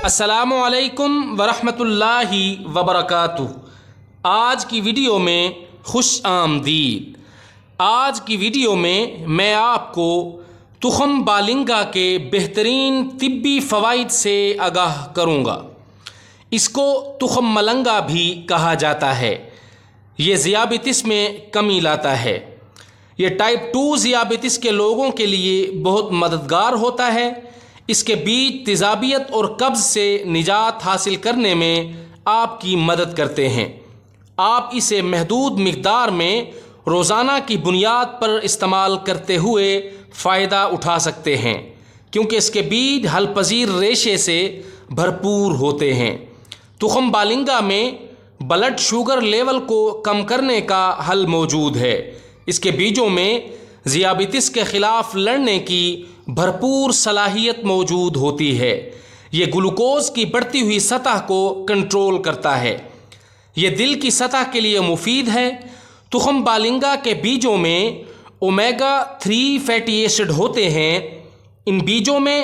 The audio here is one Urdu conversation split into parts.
السلام علیکم ورحمۃ اللہ وبرکاتہ۔ آج کی ویڈیو میں خوش آمدید۔ آج کی ویڈیو میں آپ کو تخم بالنگا کے بہترین طبی فوائد سے آگاہ کروں گا۔ اس کو تخم ملنگا بھی کہا جاتا ہے۔ یہ ذیابیطس میں کمی لاتا ہے۔ یہ ٹائپ 2 ذیابیطس کے لوگوں کے لیے بہت مددگار ہوتا ہے۔ اس کے بیج تیزابیت اور قبض سے نجات حاصل کرنے میں آپ کی مدد کرتے ہیں۔ آپ اسے محدود مقدار میں روزانہ کی بنیاد پر استعمال کرتے ہوئے فائدہ اٹھا سکتے ہیں، کیونکہ اس کے بیج حل پذیر ریشے سے بھرپور ہوتے ہیں۔ تخم بالنگا میں بلڈ شوگر لیول کو کم کرنے کا حل موجود ہے۔ اس کے بیجوں میں ذیابیطس کے خلاف لڑنے کی بھرپور صلاحیت موجود ہوتی ہے۔ یہ گلوکوز کی بڑھتی ہوئی سطح کو کنٹرول کرتا ہے۔ یہ دل کی سطح کے لیے مفید ہے۔ تخم بالنگا کے بیجوں میں اومیگا 3 فیٹی ایسڈ ہوتے ہیں۔ ان بیجوں میں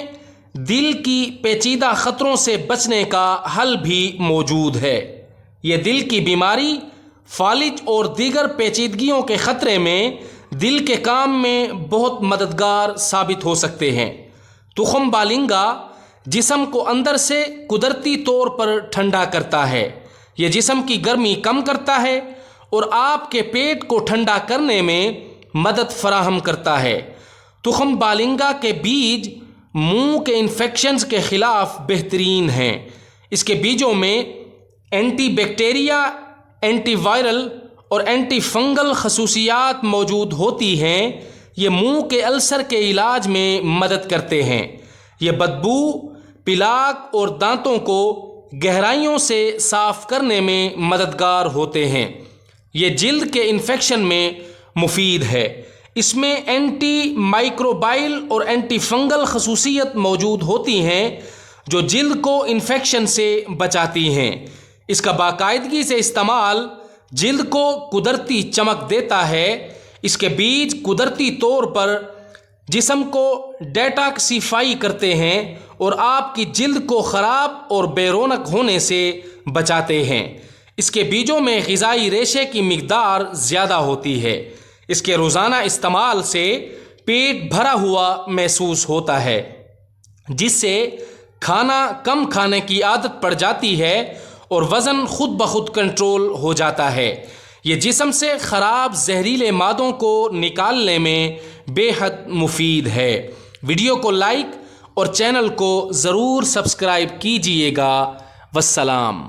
دل کی پیچیدہ خطروں سے بچنے کا حل بھی موجود ہے۔ یہ دل کی بیماری، فالج اور دیگر پیچیدگیوں کے خطرے میں دل کے کام میں بہت مددگار ثابت ہو سکتے ہیں۔ تخم بالنگا جسم کو اندر سے قدرتی طور پر ٹھنڈا کرتا ہے۔ یہ جسم کی گرمی کم کرتا ہے اور آپ کے پیٹ کو ٹھنڈا کرنے میں مدد فراہم کرتا ہے۔ تخم بالنگا کے بیج منہ کے انفیکشنز کے خلاف بہترین ہیں۔ اس کے بیجوں میں اینٹی بیکٹیریا، اینٹی وائرل اور اینٹی فنگل خصوصیات موجود ہوتی ہیں۔ یہ منہ کے السر کے علاج میں مدد کرتے ہیں۔ یہ بدبو، پلاک اور دانتوں کو گہرائیوں سے صاف کرنے میں مددگار ہوتے ہیں۔ یہ جلد کے انفیکشن میں مفید ہے۔ اس میں اینٹی مائکروبائل اور اینٹی فنگل خصوصیت موجود ہوتی ہیں جو جلد کو انفیکشن سے بچاتی ہیں۔ اس کا باقاعدگی سے استعمال جلد کو قدرتی چمک دیتا ہے۔ اس کے بیج قدرتی طور پر جسم کو ڈیٹاکسیفائی کرتے ہیں اور آپ کی جلد کو خراب اور بے رونق ہونے سے بچاتے ہیں۔ اس کے بیجوں میں غذائی ریشے کی مقدار زیادہ ہوتی ہے۔ اس کے روزانہ استعمال سے پیٹ بھرا ہوا محسوس ہوتا ہے، جس سے کھانا کم کھانے کی عادت پڑ جاتی ہے اور وزن خود بخود کنٹرول ہو جاتا ہے۔ یہ جسم سے خراب زہریلے مادوں کو نکالنے میں بے حد مفید ہے۔ ویڈیو کو لائک اور چینل کو ضرور سبسکرائب کیجیے گا۔ والسلام۔